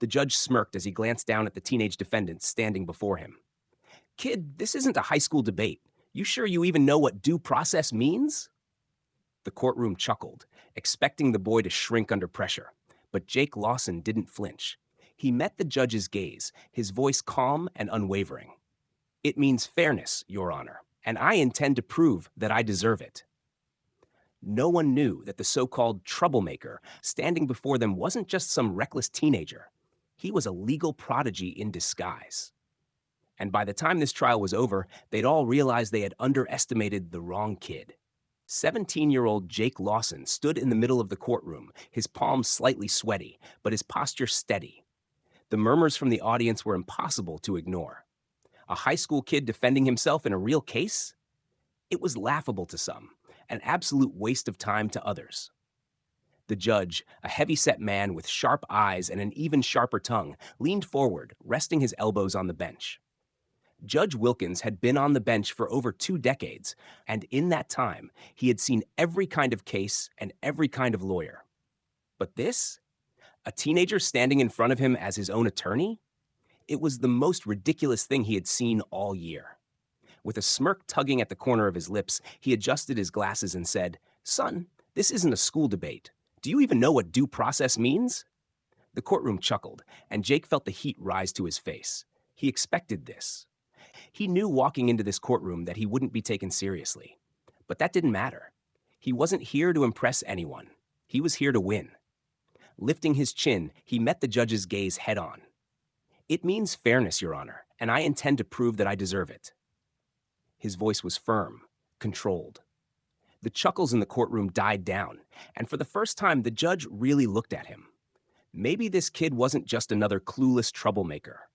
The judge smirked as he glanced down at the teenage defendant standing before him. Kid, this isn't a high school debate. You sure you even know what due process means? The courtroom chuckled, expecting the boy to shrink under pressure. But Jake Lawson didn't flinch. He met the judge's gaze, his voice calm and unwavering. It means fairness, Your Honor, and I intend to prove that I deserve it. No one knew that the so-called troublemaker standing before them wasn't just some reckless teenager. He was a legal prodigy in disguise. And by the time this trial was over, they'd all realized they had underestimated the wrong kid. 17-year-old Jake Lawson stood in the middle of the courtroom, his palms slightly sweaty, but his posture steady. The murmurs from the audience were impossible to ignore. A high school kid defending himself in a real case? It was laughable to some, an absolute waste of time to others. The judge, a heavy-set man with sharp eyes and an even sharper tongue, leaned forward, resting his elbows on the bench. Judge Wilkins had been on the bench for over 2 decades, and in that time, he had seen every kind of case and every kind of lawyer. But this? A teenager standing in front of him as his own attorney? It was the most ridiculous thing he had seen all year. With a smirk tugging at the corner of his lips, he adjusted his glasses and said, "Son, this isn't a school debate. Do you even know what due process means?" The courtroom chuckled, and Jake felt the heat rise to his face. He expected this. He knew walking into this courtroom that he wouldn't be taken seriously. But that didn't matter. He wasn't here to impress anyone. He was here to win. Lifting his chin, he met the judge's gaze head-on. "It means fairness, Your Honor, and I intend to prove that I deserve it." His voice was firm, controlled. The chuckles in the courtroom died down, and for the first time, the judge really looked at him. Maybe this kid wasn't just another clueless troublemaker.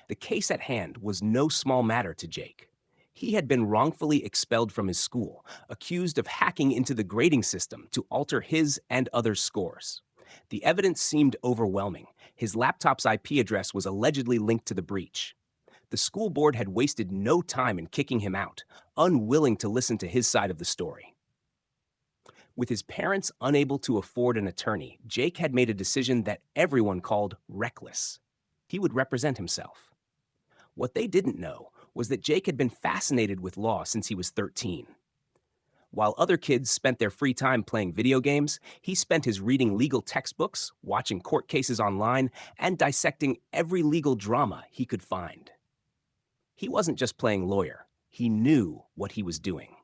The case at hand was no small matter to Jake. He had been wrongfully expelled from his school, accused of hacking into the grading system to alter his and others' scores. The evidence seemed overwhelming. His laptop's IP address was allegedly linked to the breach. The school board had wasted no time in kicking him out, unwilling to listen to his side of the story. With his parents unable to afford an attorney, Jake had made a decision that everyone called reckless. He would represent himself. What they didn't know was that Jake had been fascinated with law since he was 13. While other kids spent their free time playing video games, he spent his reading legal textbooks, watching court cases online, and dissecting every legal drama he could find. He wasn't just playing lawyer. He knew what he was doing.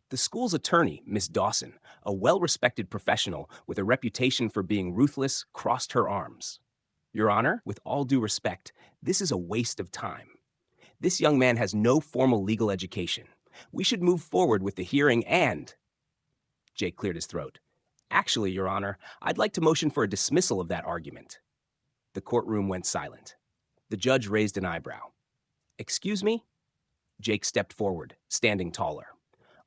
The school's attorney, Miss Dawson, a well-respected professional with a reputation for being ruthless, crossed her arms. "Your Honor, with all due respect, this is a waste of time. This young man has no formal legal education. We should move forward with the hearing and—" Jake cleared his throat. "Actually, Your Honor, I'd like to motion for a dismissal of that argument." The courtroom went silent. The judge raised an eyebrow. "Excuse me?" Jake stepped forward, standing taller.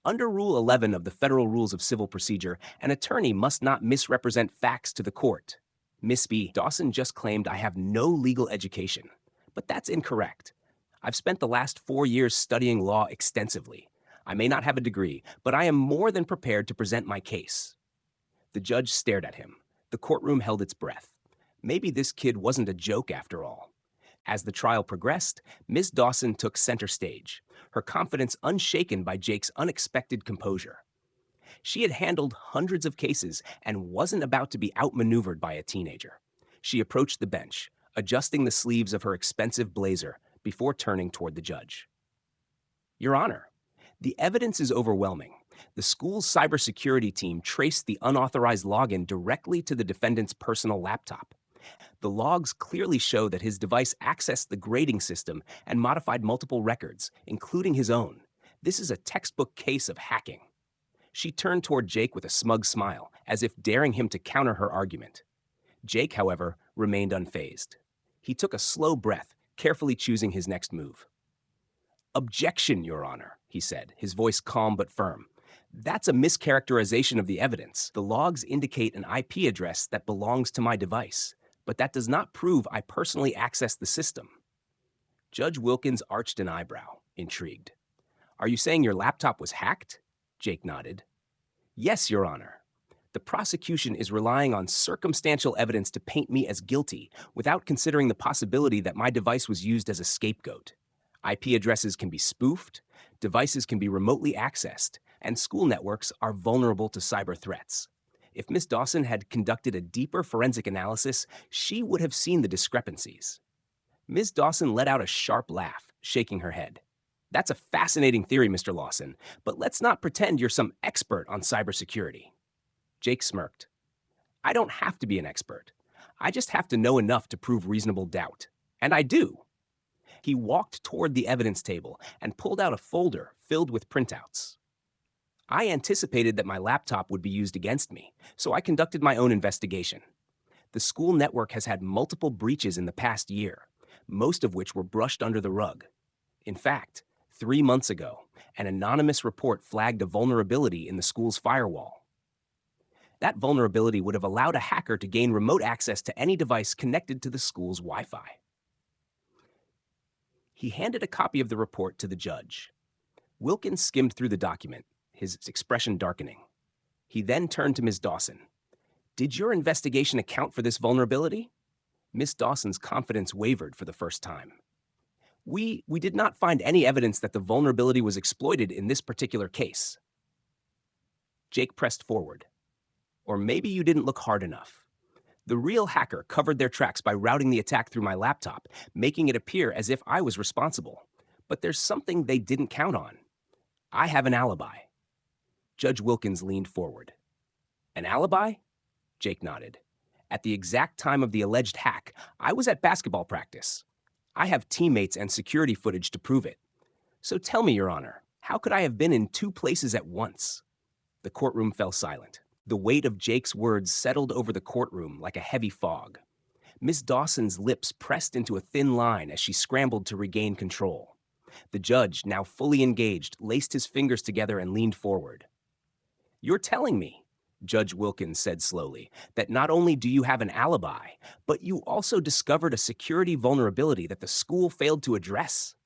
Under Rule 11 of the Federal Rules of Civil Procedure, an attorney must not misrepresent facts to the court. Miss B. Dawson just claimed I have no legal education. But that's incorrect. I've spent the last 4 years studying law extensively. I may not have a degree, but I am more than prepared to present my case. The judge stared at him. The courtroom held its breath. Maybe this kid wasn't a joke after all. As the trial progressed, Ms. Dawson took center stage, her confidence unshaken by Jake's unexpected composure. She had handled hundreds of cases and wasn't about to be outmaneuvered by a teenager. She approached the bench, adjusting the sleeves of her expensive blazer before turning toward the judge. "Your Honor, the evidence is overwhelming. The school's cybersecurity team traced the unauthorized login directly to the defendant's personal laptop. The logs clearly show that his device accessed the grading system and modified multiple records, including his own. This is a textbook case of hacking." She turned toward Jake with a smug smile, as if daring him to counter her argument. Jake, however, remained unfazed. He took a slow breath, carefully choosing his next move. "Objection, Your Honor," he said, his voice calm but firm. "That's a mischaracterization of the evidence. The logs indicate an IP address that belongs to my device, but that does not prove I personally accessed the system." Judge Wilkins arched an eyebrow, intrigued. "Are you saying your laptop was hacked?" Jake nodded. "Yes, Your Honor. The prosecution is relying on circumstantial evidence to paint me as guilty without considering the possibility that my device was used as a scapegoat. IP addresses can be spoofed, devices can be remotely accessed, and school networks are vulnerable to cyber threats. If Ms. Dawson had conducted a deeper forensic analysis, she would have seen the discrepancies. Ms. Dawson let out a sharp laugh, shaking her head. That's a fascinating theory, Mr. Lawson, but let's not pretend you're some expert on cybersecurity. Jake smirked. I don't have to be an expert. I just have to know enough to prove reasonable doubt. And I do. He walked toward the evidence table and pulled out a folder filled with printouts. I anticipated that my laptop would be used against me, so I conducted my own investigation. The school network has had multiple breaches in the past year, most of which were brushed under the rug. In fact, 3 months ago, an anonymous report flagged a vulnerability in the school's firewall. That vulnerability would have allowed a hacker to gain remote access to any device connected to the school's Wi-Fi. He handed a copy of the report to the judge. Wilkins skimmed through the document, his expression darkening. He then turned to Ms. Dawson. Did your investigation account for this vulnerability? Ms. Dawson's confidence wavered for the first time. We did not find any evidence that the vulnerability was exploited in this particular case. Jake pressed forward. Or maybe you didn't look hard enough. The real hacker covered their tracks by routing the attack through my laptop, making it appear as if I was responsible. But there's something they didn't count on. I have an alibi. Judge Wilkins leaned forward. An alibi? Jake nodded. At the exact time of the alleged hack, I was at basketball practice. I have teammates and security footage to prove it. So tell me, Your Honor, how could I have been in 2 places at once? The courtroom fell silent. The weight of Jake's words settled over the courtroom like a heavy fog. Ms. Dawson's lips pressed into a thin line as she scrambled to regain control. The judge, now fully engaged, laced his fingers together and leaned forward. You're telling me, Judge Wilkins said slowly, that not only do you have an alibi, but you also discovered a security vulnerability that the school failed to address?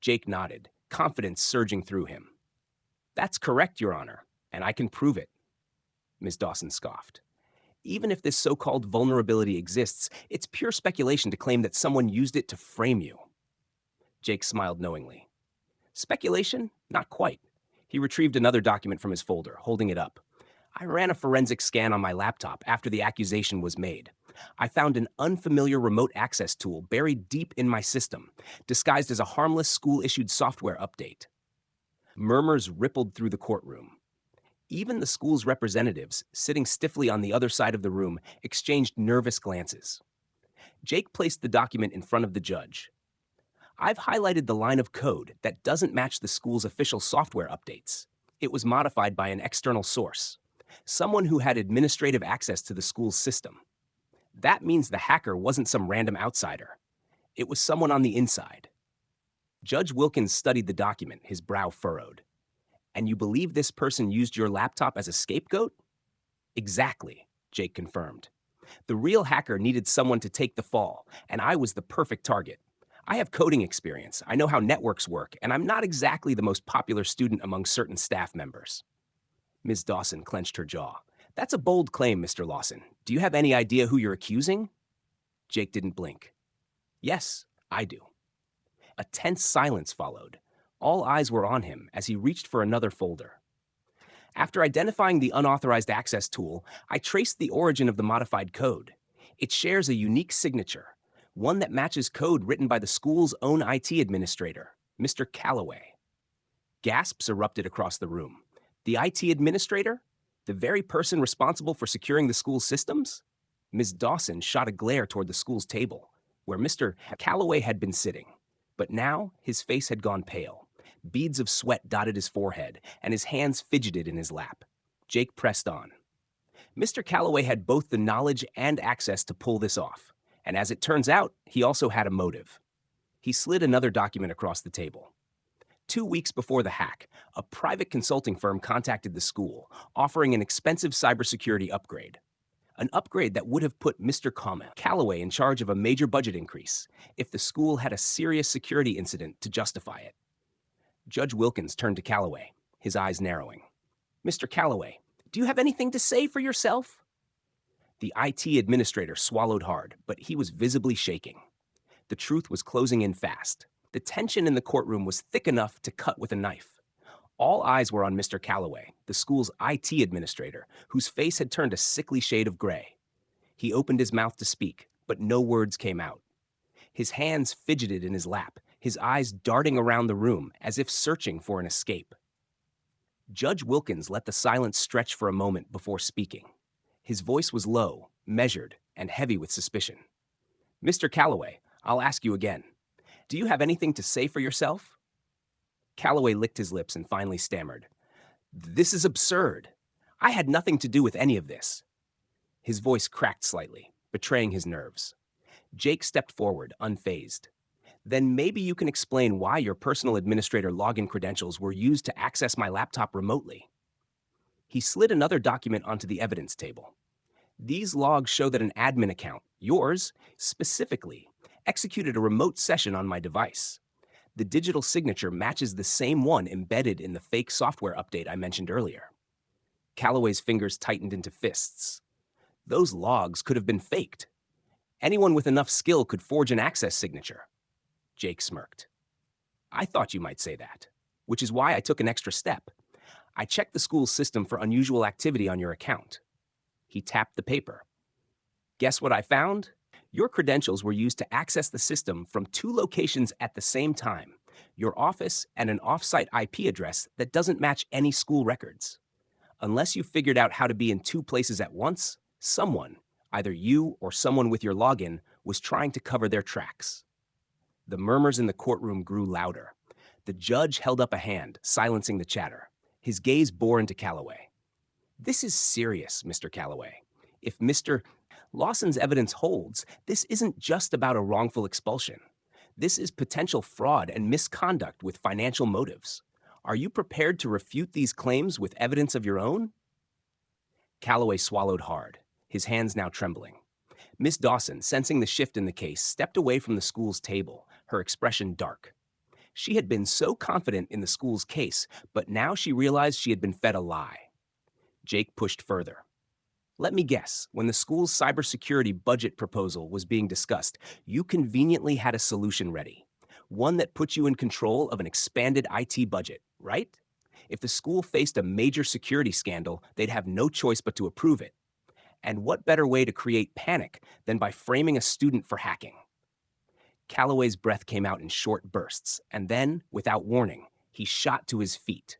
Jake nodded, confidence surging through him. That's correct, Your Honor, and I can prove it. Ms. Dawson scoffed. Even if this so-called vulnerability exists, it's pure speculation to claim that someone used it to frame you. Jake smiled knowingly. Speculation? Not quite. He retrieved another document from his folder, holding it up. I ran a forensic scan on my laptop after the accusation was made. I found an unfamiliar remote access tool buried deep in my system, disguised as a harmless school-issued software update. Murmurs rippled through the courtroom. Even the school's representatives, sitting stiffly on the other side of the room, exchanged nervous glances. Jake placed the document in front of the judge. I've highlighted the line of code that doesn't match the school's official software updates. It was modified by an external source, someone who had administrative access to the school's system. That means the hacker wasn't some random outsider. It was someone on the inside. Judge Wilkins studied the document, his brow furrowed. And you believe this person used your laptop as a scapegoat? Exactly, Jake confirmed. The real hacker needed someone to take the fall, and I was the perfect target. I have coding experience, I know how networks work, and I'm not exactly the most popular student among certain staff members. Ms. Dawson clenched her jaw. That's a bold claim, Mr. Lawson. Do you have any idea who you're accusing? Jake didn't blink. Yes, I do. A tense silence followed. All eyes were on him as he reached for another folder. After identifying the unauthorized access tool, I traced the origin of the modified code. It shares a unique signature, one that matches code written by the school's own IT administrator, Mr. Calloway. Gasps erupted across the room. The IT administrator? The very person responsible for securing the school's systems? Ms. Dawson shot a glare toward the school's table, where Mr. Calloway had been sitting. But now his face had gone pale. Beads of sweat dotted his forehead, and his hands fidgeted in his lap. Jake pressed on. Mr. Calloway had both the knowledge and access to pull this off, and as it turns out, he also had a motive. He slid another document across the table. 2 weeks before the hack, a private consulting firm contacted the school, offering an expensive cybersecurity upgrade. An upgrade that would have put Mr. Calloway in charge of a major budget increase if the school had a serious security incident to justify it. Judge Wilkins turned to Calloway, his eyes narrowing. Mr. Calloway, Do you have anything to say for yourself? The IT administrator swallowed hard, but he was visibly shaking. The truth was closing in fast. The tension in the courtroom was thick enough to cut with a knife. All eyes were on Mr. Calloway, the school's IT administrator, whose face had turned a sickly shade of gray. He opened his mouth to speak, but no words came out. His hands fidgeted in his lap, his eyes darting around the room as if searching for an escape. Judge Wilkins let the silence stretch for a moment before speaking. His voice was low, measured, and heavy with suspicion. Mr. Calloway, I'll ask you again. Do you have anything to say for yourself? Calloway licked his lips and finally stammered. This is absurd. I had nothing to do with any of this. His voice cracked slightly, betraying his nerves. Jake stepped forward, unfazed. Then maybe you can explain why your personal administrator login credentials were used to access my laptop remotely. He slid another document onto the evidence table. These logs show that an admin account, yours, specifically, executed a remote session on my device. The digital signature matches the same one embedded in the fake software update I mentioned earlier. Calloway's fingers tightened into fists. Those logs could have been faked. Anyone with enough skill could forge an access signature. Jake smirked. I thought you might say that, which is why I took an extra step. I checked the school's system for unusual activity on your account. He tapped the paper. Guess what I found? Your credentials were used to access the system from 2 locations at the same time, your office and an off-site IP address that doesn't match any school records. Unless you figured out how to be in 2 places at once, someone, either you or someone with your login, was trying to cover their tracks. The murmurs in the courtroom grew louder. The judge held up a hand, silencing the chatter. His gaze bore into Calloway. This is serious, Mr. Calloway. If Mr. Lawson's evidence holds, this isn't just about a wrongful expulsion. This is potential fraud and misconduct with financial motives. Are you prepared to refute these claims with evidence of your own? Calloway swallowed hard, his hands now trembling. Miss Dawson, sensing the shift in the case, stepped away from the school's table, her expression dark. She had been so confident in the school's case, but now she realized she had been fed a lie. Jake pushed further. Let me guess, when the school's cybersecurity budget proposal was being discussed, you conveniently had a solution ready. One that put you in control of an expanded IT budget, right? If the school faced a major security scandal, they'd have no choice but to approve it. And what better way to create panic than by framing a student for hacking? Calloway's breath came out in short bursts, and then, without warning, he shot to his feet.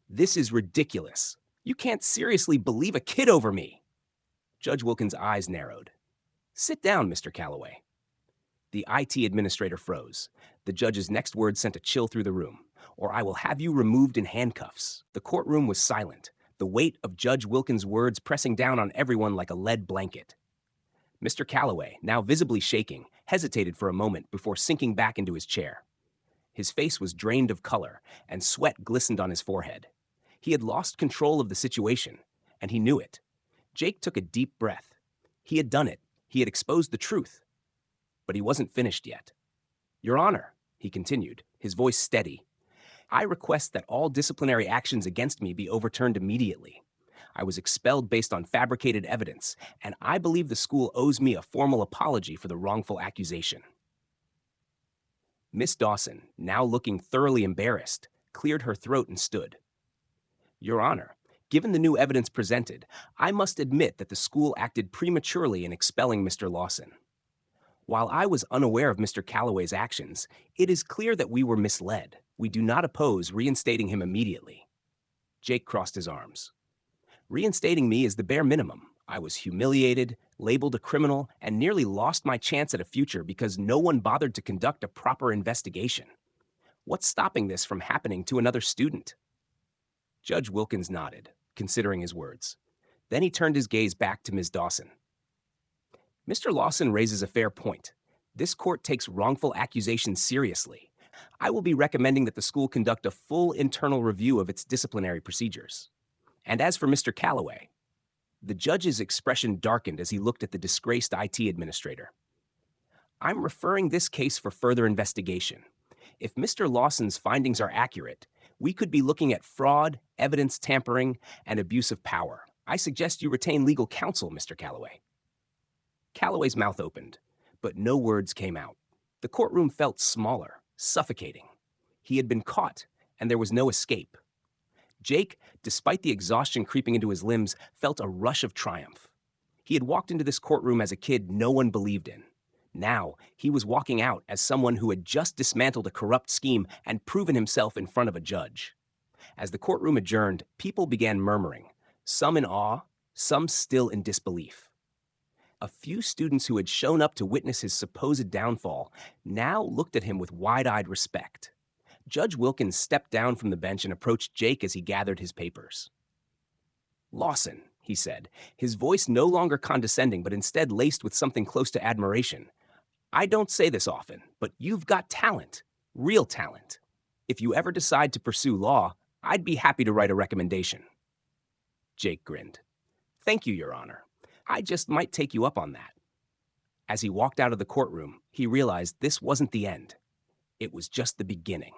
This is ridiculous. You can't seriously believe a kid over me. Judge Wilkins' eyes narrowed. Sit down, Mr. Calloway. The IT administrator froze. The judge's next words sent a chill through the room. Or I will have you removed in handcuffs. The courtroom was silent, the weight of Judge Wilkins' words pressing down on everyone like a lead blanket. Mr. Calloway, now visibly shaking, hesitated for a moment before sinking back into his chair. His face was drained of color, and sweat glistened on his forehead. He had lost control of the situation, and he knew it. Jake took a deep breath. He had done it. He had exposed the truth. But he wasn't finished yet. Your Honor, he continued, his voice steady, I request that all disciplinary actions against me be overturned immediately. I was expelled based on fabricated evidence, and I believe the school owes me a formal apology for the wrongful accusation. Miss Dawson, now looking thoroughly embarrassed, cleared her throat and stood. Your Honor, given the new evidence presented, I must admit that the school acted prematurely in expelling Mr. Lawson. While I was unaware of Mr. Calloway's actions, it is clear that we were misled. We do not oppose reinstating him immediately. Jake crossed his arms. Reinstating me is the bare minimum. I was humiliated, labeled a criminal, and nearly lost my chance at a future because no one bothered to conduct a proper investigation. What's stopping this from happening to another student? Judge Wilkins nodded, considering his words. Then he turned his gaze back to Ms. Dawson. Mr. Lawson raises a fair point. This court takes wrongful accusations seriously. I will be recommending that the school conduct a full internal review of its disciplinary procedures. And as for Mr. Calloway, the judge's expression darkened as he looked at the disgraced IT administrator. I'm referring this case for further investigation. If Mr. Lawson's findings are accurate, We could be looking at fraud, evidence tampering, and abuse of power. I suggest you retain legal counsel, Mr. Calloway." Calloway's mouth opened, but no words came out. The courtroom felt smaller, suffocating. He had been caught, and there was no escape. Jake, despite the exhaustion creeping into his limbs, felt a rush of triumph. He had walked into this courtroom as a kid no one believed in. Now, he was walking out as someone who had just dismantled a corrupt scheme and proven himself in front of a judge. As the courtroom adjourned, people began murmuring, some in awe, some still in disbelief. A few students who had shown up to witness his supposed downfall now looked at him with wide-eyed respect. Judge Wilkins stepped down from the bench and approached Jake as he gathered his papers. "Lawson," he said, his voice no longer condescending but instead laced with something close to admiration, "I don't say this often, but you've got talent, real talent. If you ever decide to pursue law, I'd be happy to write a recommendation." Jake grinned. "Thank you, Your Honor. I just might take you up on that." As he walked out of the courtroom, he realized this wasn't the end. It was just the beginning.